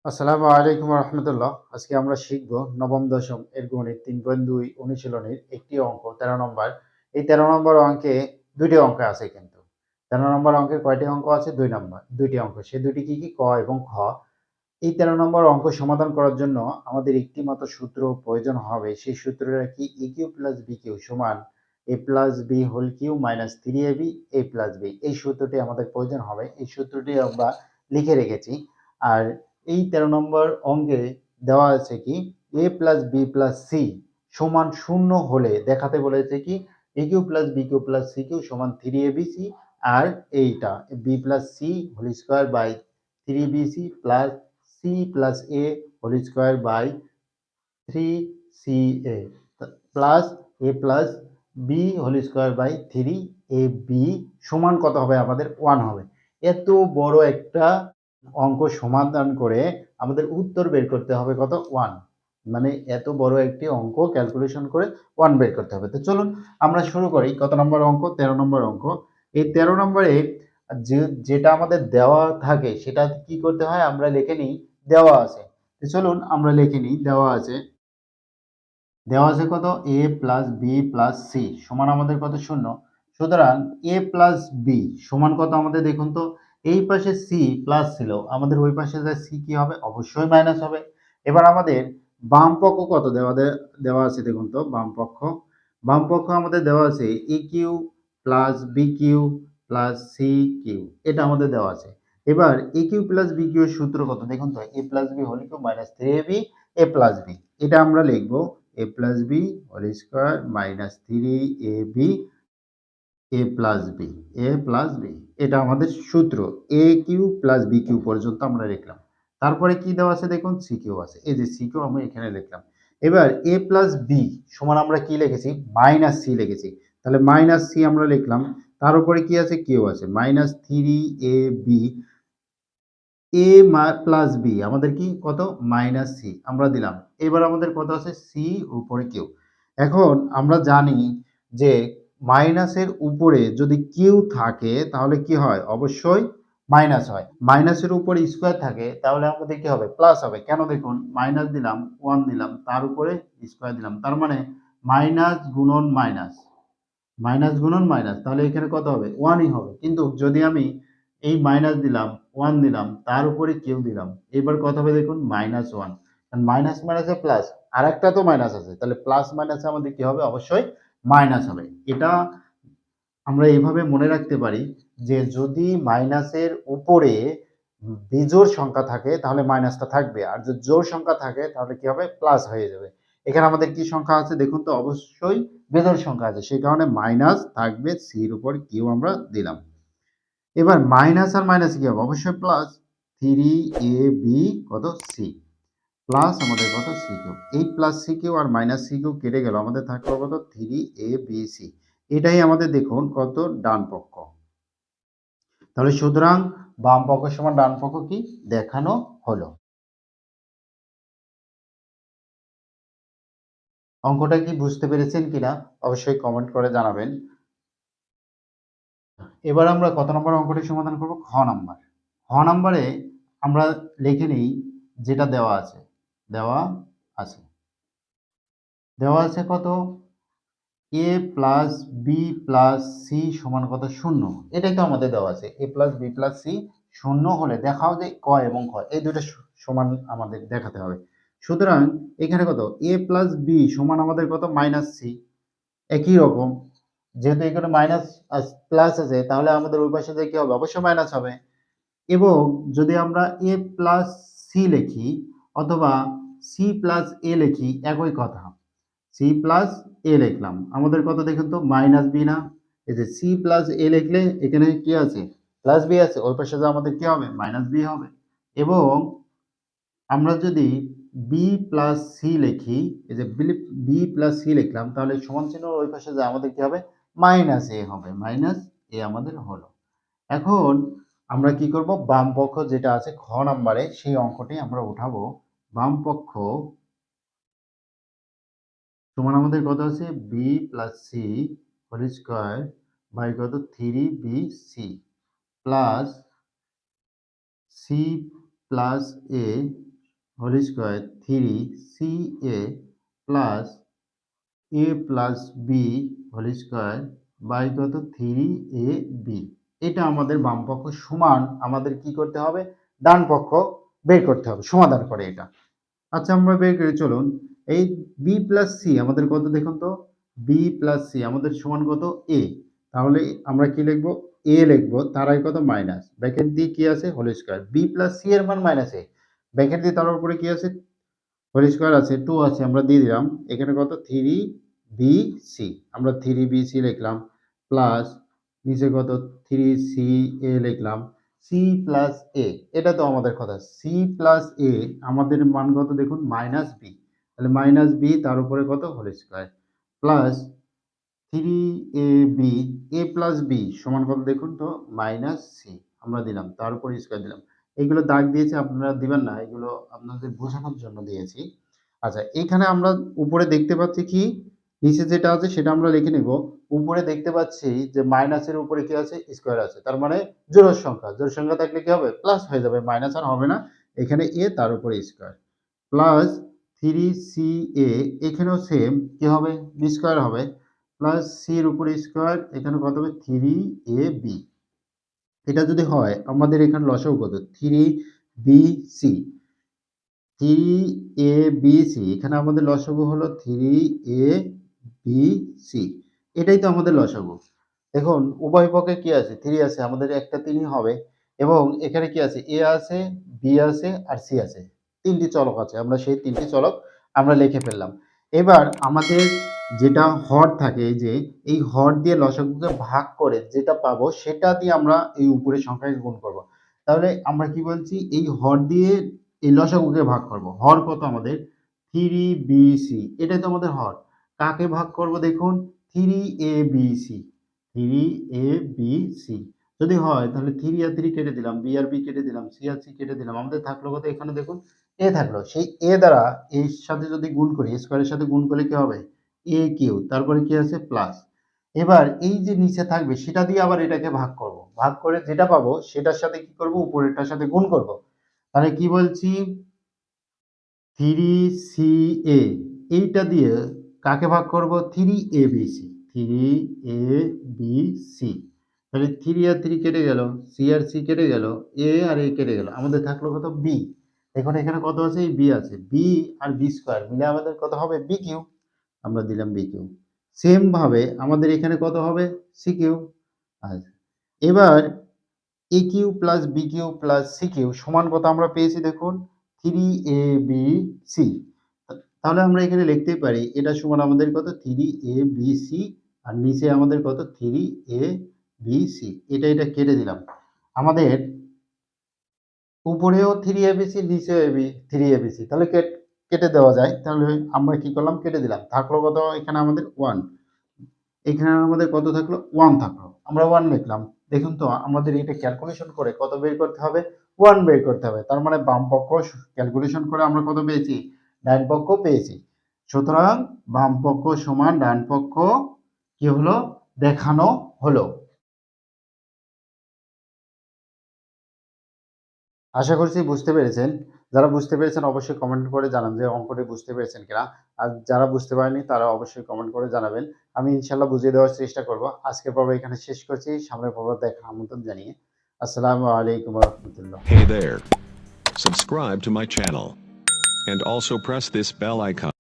আসসালামু আলাইকুম রহমতুল্লাহ। আজকে আমরা শিখব নবম দশম এর গণিত ৩.২ অনুশীলনীর একটি অঙ্ক ১৩ নম্বর। এই ১৩ নম্বর অঙ্কে দুইটি অঙ্ক আছে কিন্তু। ১৩ নম্বর অঙ্কের কয়টি অঙ্ক আছে? ২টি অঙ্ক। সে দুটি কি, ক এবং খ। এই ১৩ নম্বর অঙ্ক সমাধান করার জন্য আমাদের একটি মাত্র সূত্র প্রয়োজন হবে। সেই সূত্রটা কি? A cube plus B cube সমান A plus B whole cube minus 3ab A plus B. এই সূত্রটি আমাদের প্রয়োজন হবে। এই সূত্রটি আমরা লিখে রেখেছি। আর এই ১৩ নম্বর অঙ্কে দেওয়া আছে কি A plus B plus C সমান 0 হলে দেখাতে বলেছে কি A cube plus B cube plus C cube সমান 3abc। আর এইটা B plus C whole square by 3bc plus C plus A whole square by 3ca plus A plus B whole square by 3ab সমান কত হবে? আমাদের 1 হবে। এত বড় একটা অঙ্ক সমাধান করে আমাদের উত্তর বের করতে হবে কত? 1। মানে এত বড় একটি অঙ্ক ক্যালকুলেশন করে 1 বের করতে হবে। তো চলুন আমরা শুরু করি। কত নম্বর অঙ্ক? ১৩ নম্বর অঙ্ক। এই ১৩ নম্বরে যেটা আমাদের দেওয়া থাকে সেটা কি করতে হয়? আমরা লিখে নিই দেওয়া আছে। তো চলুন আমরা লিখে নিই দেওয়া আছে। দেওয়া আছে কত? এ প্লাস বি প্লাস সি সমান আমাদের কত? 0। সুতরাং এ প্লাস বি সমান কত আমাদের? দেখুন তো, এই পাশে সি প্লাস ছিল, আমাদের ওই পাশে যে সি কি হবে? অবশ্যই মাইনাস হবে। এবার আমাদের বাম পক্ষ কত দেওয়া আছে? দেখুন তো, বাম পক্ষ আমাদের দেওয়া আছে a cube plus B cube plus C cube, এটা আমাদের দেওয়া আছে। এবার a cube plus B cube এর সূত্র কত? দেখুন তো, a plus B whole cube minus 3ab A plus b, এটা আমরা লিখবো a plus b whole square minus 3ab a plus b a plus b, এটা আমাদের সূত্র। a cube plus B cube পর্যন্ত আমরা লিখলাম। তারপরে কি দেওয়া আছে? দেখুন সি কিউ আছে, এই যে সি কিউ আমরা এখানে লিখলাম। এবার a প্লাস বি সমান আমরা কি লিখেছি? মাইনাস সি লিখেছি। তাহলে মাইনাস সি আমরা লিখলাম। তার উপরে কি আছে? কিউ আছে, মাইনাস 3ab এ প্লাস বি আমাদের কি কত? মাইনাস সি আমরা দিলাম। এবার আমাদের কত আছে? সি উপরে কিউ। এখন আমরা জানি যে মাইনাসের উপরে যদি কিউ থাকে তাহলে কি হয়? অবশ্যই মাইনাস হয়। মাইনাসের উপরে স্কোয়ার থাকে তাহলে আমাদের কি হবে? প্লাস হবে। কেন? দেখুন, মাইনাস দিলাম, 1 দিলাম, তার উপরে স্কোয়ার দিলাম, তার মানে মাইনাস গুণন মাইনাস, মাইনাস গুণন মাইনাস, তাহলে এখানে কত হবে? 1ই হবে। কিন্তু যদি আমি এই মাইনাস দিলাম, 1 দিলাম, তার উপরে কিউ দিলাম, এবার কত হবে? দেখুন মাইনাস 1, মাইনাস মাইনাসে প্লাস, আর একটা তো মাইনাস আছে, তাহলে প্লাস মাইনাসে আমাদের কি হবে? অবশ্যই মাইনাস হবে। এটা আমরা এইভাবে মনে রাখতে পারি যে যদি মাইনাসের উপরে বিজোড় সংখ্যা থাকে তাহলে মাইনাসটা থাকবে, আর যদি জোড় সংখ্যা থাকে তাহলে কি হবে? প্লাস হয়ে যাবে। এখানে আমাদের কি সংখ্যা আছে? দেখুন তো, অবশ্যই বিজোড় সংখ্যা আছে, সেই কারণে মাইনাস থাকবে, সির উপর কিউ আমরা দিলাম। এবার মাইনাস আর মাইনাস কি হবে? অবশ্যই প্লাস, 3ab কত? সি প্লাস আমাদের কত? C cube. এই প্লাস সি কিউ আর মাইনাস সি কিউ কেটে গেল, আমাদের থাকলো কত? 3abc। এটাই আমাদের দেখুন কত? ডান পক্ষ। তাহলে সুতরাং বাম পক্ষ সমান ডান পক্ষ কি দেখানো হলো। অঙ্কটা কি বুঝতে পেরেছেন কিনা অবশ্যই কমেন্ট করে জানাবেন। এবার আমরা কত নম্বর অঙ্কটি সমাধান করব? খ নাম্বার। খ নাম্বারে আমরা লিখে নিই যেটা দেওয়া আছে। দেওয়া আছে দেওয়া আছে কত? এ প্লাস বি প্লাস সি সমান কত? 0। এটাই তো আমাদের দেওয়া আছে। এ প্লাস বি প্লাস সি 0 হলে দেখাও যে ক এবং খ এই দুটো সমান আমাদের দেখাতে হবে। সুতরাং এখানে কত? এ প্লাস বি সমান আমাদের কত? Minus C. একই রকম, যেহেতু এখানে মাইনাস প্লাস আছে তাহলে আমাদের ওই পাশে যে কি হবে? অবশ্যই মাইনাস হবে। এবং যদি আমরা এ প্লাস সি লিখি অথবা সি প্লাস এ লিখি, একই কথা। সি প্লাস এ লিখলাম, আমাদের কত? দেখুন তো, মাইনাস বি না? এই যে সি প্লাস এ লিখলে এখানে কি আছে? প্লাস বি আছে, ওই পাশে যে আমাদের কি হবে? মাইনাস বি হবে। এবং আমরা যদি বি প্লাস সি লিখি, এই যে বি প্লাস সি লিখলাম, তাহলে সমান চিহ্ন ওই পাশে যে আমাদের কি হবে? মাইনাস এ হবে, মাইনাস এ আমাদের হলো। এখন আমরা কি করব? বাম পক্ষ যেটা আছে খ নাম্বারে সেই অঙ্কটি আমরা উঠাবো। বাম পক্ষ সমান আমাদের কত আছে? B plus C whole square by কত? 3bc plus C plus A whole square 3CA plus A plus B whole square by কত 3AB। এটা আমাদের বাম পক্ষ সমান আমাদের কি করতে হবে, ডান পক্ষ বের করতে হবে সমাধান করে এটা। আচ্ছা আমরা বের করে চলুন। এই বি প্লাস সি আমাদের কত দেখুন তো, বি প্লাস সি আমাদের সমান কত এ। তাহলে আমরা কি লিখবো, এ লিখবো, তার আগে কত মাইনাস ব্র্যাকেট দিয়ে কি আছে whole square, B plus C এর মান মাইনাস এ, ব্র্যাকেট দিয়ে তার উপরে কি আছে হোল স্কোয়ার আছে 2 আছে, আমরা দিয়ে দিলাম এখানে কত 3BC, আমরা 3BC লিখলাম প্লাস নিচে কত 3CA লিখলাম, সি প্লাস এ, এটা তো আমাদের কথা, সি প্লাস এ আমাদের মান কত দেখুন মাইনাস বি, তাহলে মাইনাস বি তার উপরে কত হোল স্কোয়ার প্লাস 3AB, এ প্লাস বি সমান কত দেখুন তো মাইনাস সি, আমরা দিলাম তার উপর স্কোয়ার দিলাম। এগুলো দাগ দিয়েছি, আপনারা দিবেন না, এগুলো আপনাদের বোঝানোর জন্য দিয়েছি। আচ্ছা এখানে আমরা উপরে দেখতে পাচ্ছি কি, নিচে যেটা আছে সেটা আমরা লিখে নেব। উপরে দেখতে পাচ্ছি যে মাইনাসের উপরে কি আছে স্কোয়ার আছে, তার মানে জোড় সংখ্যা, জোড় সংখ্যা থাকলে কি হবে প্লাস হয়ে যাবে, মাইনাস আর হবে না। এখানে এ তার উপরে স্কোয়ার প্লাস 3CA, এখানেও সেম কি হবে বি স্কোয়ার হবে প্লাস সি এর উপরে স্কোয়ার, এখানে কত হবে 3AB। এটা যদি হয় আমাদের এখানে লসাগু কত 3BC, 3ABC, এখানে আমাদের লসাগু হলো 3ABC, এটাই তো আমাদের লসাগু। দেখুন উভয় পক্ষে কি আছে 3 আছে, আমাদের একটা 3ই হবে, এবং এখানে কি আছে এ আছে, বি আছে আর সি আছে, তিনটি চলক আছে, আমরা সেই তিনটি চলক আমরা লিখে ফেললাম। এবার আমাদের যেটা হর থাকে, এই যে এই হর দিয়ে লসাগুকে ভাগ করে যেটা পাবো সেটা দিয়ে আমরা এই উপরের সংখ্যাকে গুণ করব। তাহলে আমরা কি বলছি, এই হর দিয়ে এই লসাগুকে ভাগ করব। হর কত আমাদের 3BC, এটাই তো আমাদের হর। কাকে ভাগ করব দেখুন 3ABC, 3ABC যদি হয় তাহলে 3 আর 3 কেটে দিলাম, বি আর বি কেটে দিলাম, সি আর সি কেটে দিলাম, আমাদের থাকলো কত এখানে দেখুন এ থাকলো। সেই এ দ্বারা এর সাথে যদি গুণ করি, স্কোয়ারের সাথে গুণ করলে কি হবে এ কিউ, তারপরে কি আছে প্লাস। এবার এই যে নিচে থাকবে সেটা দিয়ে আবার এটাকে ভাগ করব, ভাগ করে যেটা পাবো সেটার সাথে কি করব উপরেরটার সাথে গুণ করব। তাহলে কি বলছি 3CA, এইটা দিয়ে কাকে ভাগ করব 3ABC, 3ABC, তাহলে 3 আর 3 কেটে গেল, সি আর সি কেটে গেল, এ আর এ কেটে গেল, আমাদের থাকলো কত বি। এখন এখানে কত আছে এই বি আছে, বি আর বি স্কোয়ার মিলে আমাদের কত হবে বি কিউ, আমরা দিলাম বি কিউ। সেম ভাবে আমাদের এখানে কত হবে সি কিউ। আচ্ছা এবার a cube plus B cube plus C cube সমান কত আমরা পেয়েছি দেখুন 3ABC। তাহলে আমরা এখানে লিখতেই পারি এটা সমান আমাদের কত 3ABC, আর নিচে আমাদের কত 3ABC, এটা কেটে দিলাম। আমাদের উপরেও 3ABC, নিচেও 3ABC, তাহলে কেটে দেওয়া যায়। তাহলে আমরা কি করলাম কেটে দিলাম, থাকলো কত এখানে আমাদের 1, এখানে আমাদের কত থাকলো 1 থাকলো, আমরা 1 লিখলাম। দেখুন তো আমাদের এটা ক্যালকুলেশন করে কত বের করতে হবে 1 বের করতে হবে, তার মানে বাম পক্ষ ক্যালকুলেশন করে আমরা কত পেয়েছি ডান পক্ষ পেয়েছি। সুতরাং বাম পক্ষ সমান ডান পক্ষ কি হলো দেখানো হলো। আশা করছি বুঝতে পেরেছেন। যারা বুঝতে পেরেছেন অবশ্যই কমেন্ট করে জানান যে অঙ্কটি বুঝতে পেরেছেন কিনা। আর যারা বুঝতে পারেননি তারা অবশ্যই কমেন্ট করে জানাবেন। আমি ইনশাআল্লাহ বুঝিয়ে দেওয়ার চেষ্টা করব। আজকের পর্ব এখানে শেষ করছি। সামনের পর্ব দেখার আমন্ত্রণ জানিয়ে আসসালামু আলাইকুম ওয়া রাহমাতুল্লাহ। Hey there. Subscribe to my channel. And also press this bell icon.